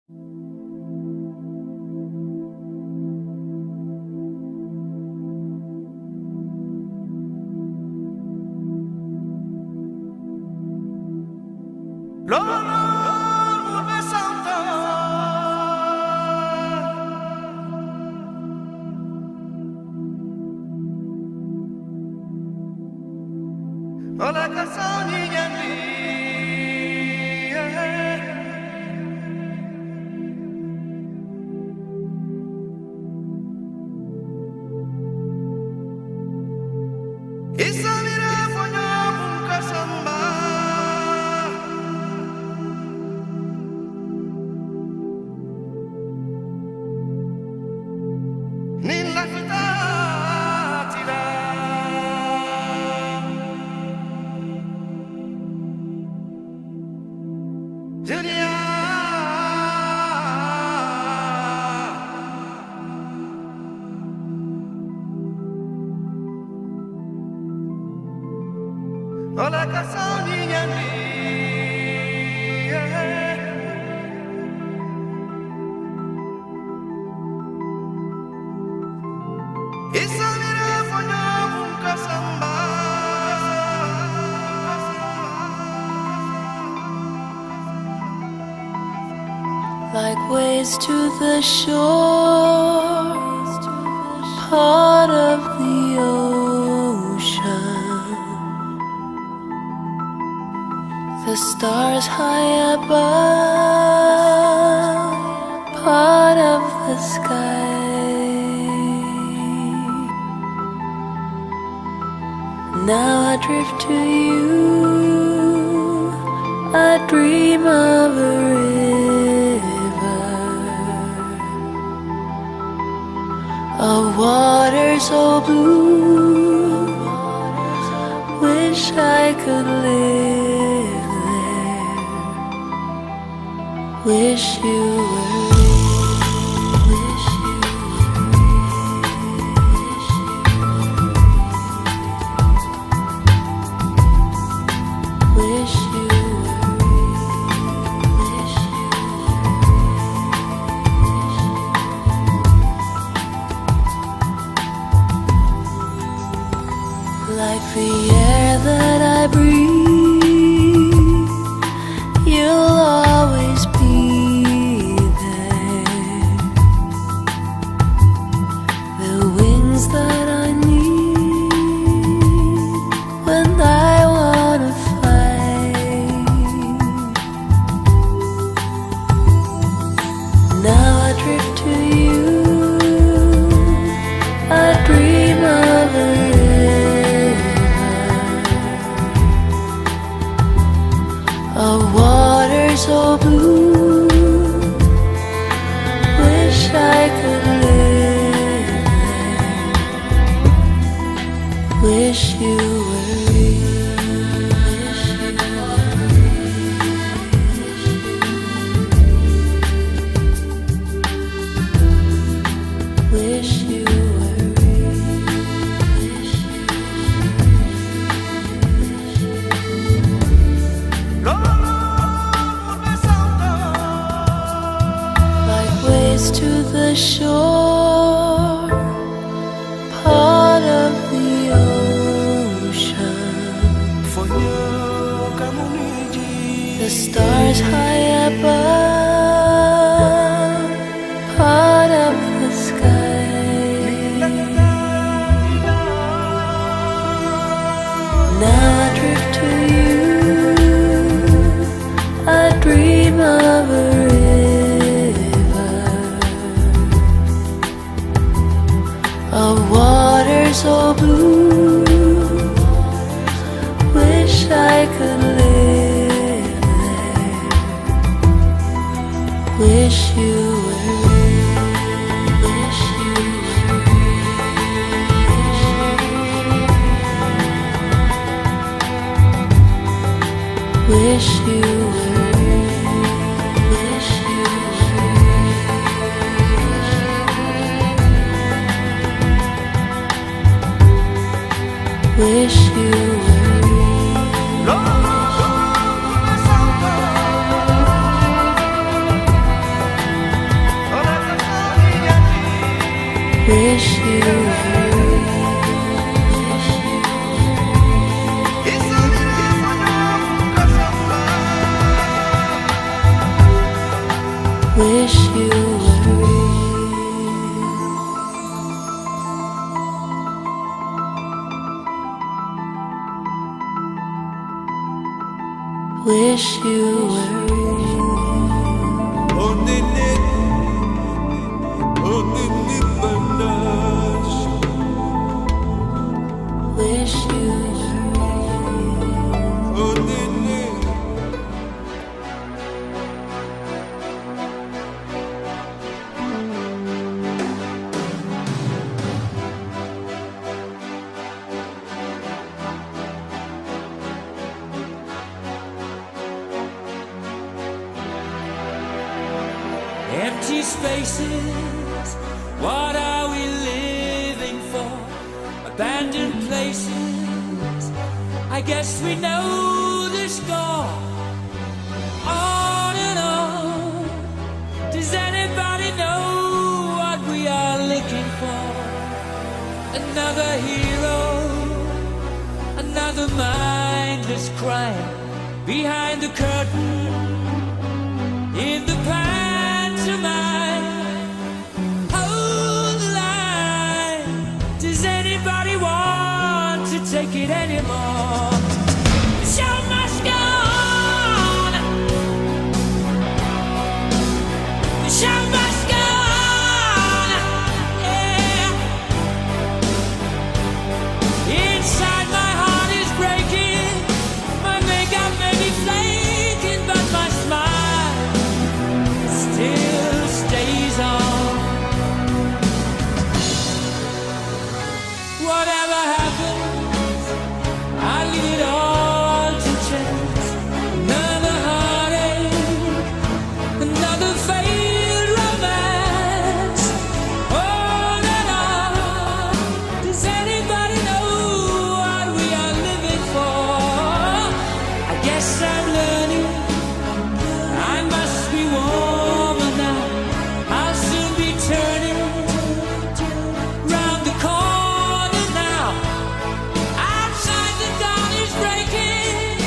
Olha que soninha minha. Isa mira fonyo bunka samba. Nilla fita tira. Julia. Olha que soninha minha. Isa mira fonyo bunka samba. Like waves to the shore, part of the ocean. The stars high above, part of the sky. Now I drift to you, I dream of a river, of water so blue, wish I could live there, wish you were like the air that I breathe, you'll always be there. The wings that I need when I wanna fly. Now I drift to you, I dream of a of water so blue, wish I could live there, wish you were real, wish you were to the shore, part of the ocean. The stars high above, part of the sky. Now I drift to you, I dream of a of water so blue, wish I could live there, wish you were wish you were wish you were wish you were wish you were. Isamira sonhava caçamba. Wish you were real. Wish you were real. Wish you were real. Empty spaces, what are we living for? Abandoned places, I guess we know the score. On and on, does anybody know what we are looking for? Another hero, another mindless crime behind the curtain, in the pantomime. Hold the line. Does anybody want to take it anymore? The show must go on. The show must go on. Yeah. Inside my heart is breaking. My makeup may be flaking, but my smile still stays on. Whatever happens, I leave it all to chance. Another heartache, another failed romance. On and on. Does anybody know what we are living for? I guess I'm learning. I must be warmer now. I'll soon be turning round the corner now. Outside the dawn is breaking,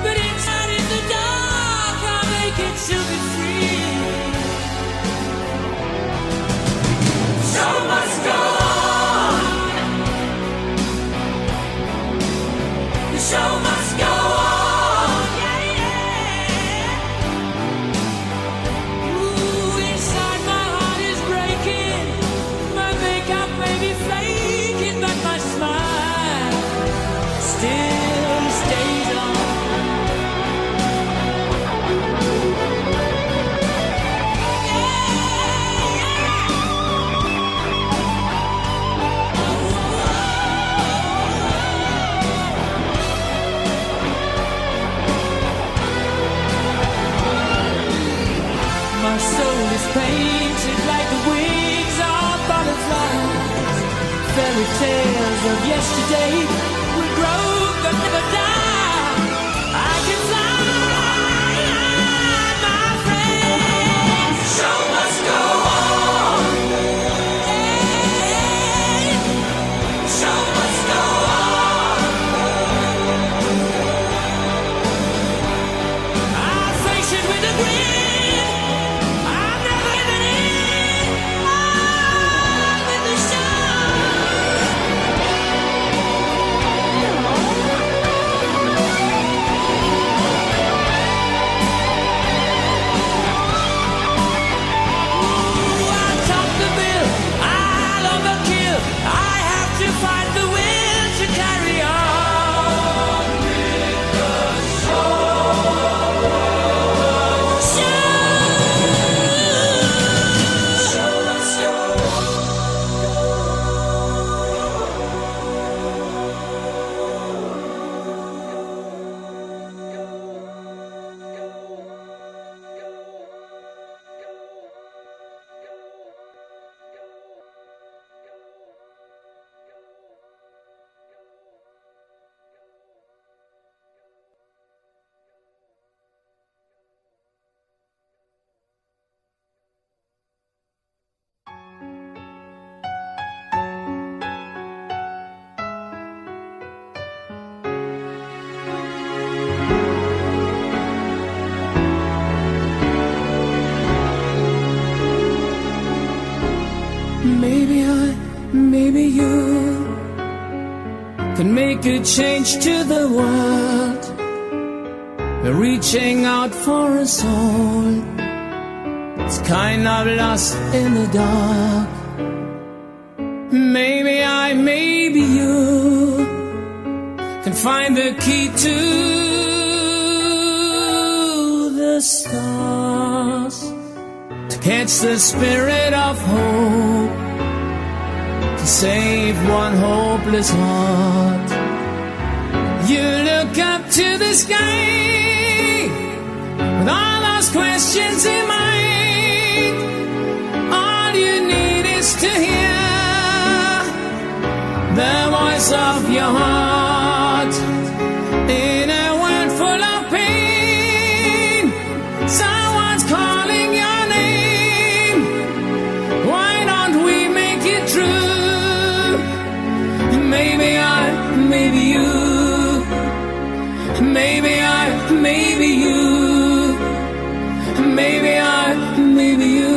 but inside in the dark I'll make it to be free. Show must go on. The show must go on. Yeah, yeah. Ooh, inside my heart is breaking. My makeup may be flaking, but my smile still stays on. My soul is painted like the wings of butterflies. Fairy tales of yesterday will grow but never die. I can fly, my friend. The show must go on. Yeah. The show must go on. I'll face it with a grin. I'm never giving in. On with the show. maybe you can make a change to the world. We're reaching out for a soul. It's kind of lost in the dark. Maybe you can find the key to the stars, to catch the spirit of hope, to save one hopeless heart. You look up to the sky with all those questions in mind. All you need is to hear the voice of your heart. In a world full of pain, someone's calling your name. Why don't we make it true? Maybe you, maybe you, maybe you.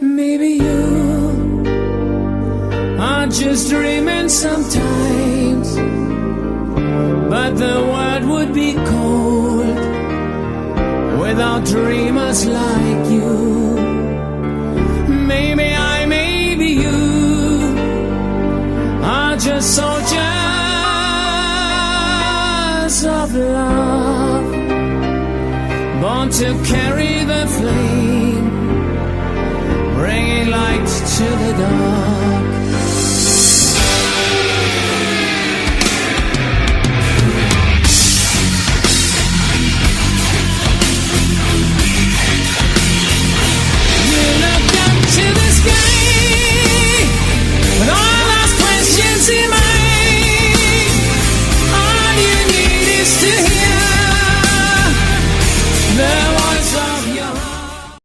Maybe you are just dreaming sometimes, but the world would be cold without dreamers like you. Maybe you are just soldiers of love, born to carry the flame, bringing light to the dark.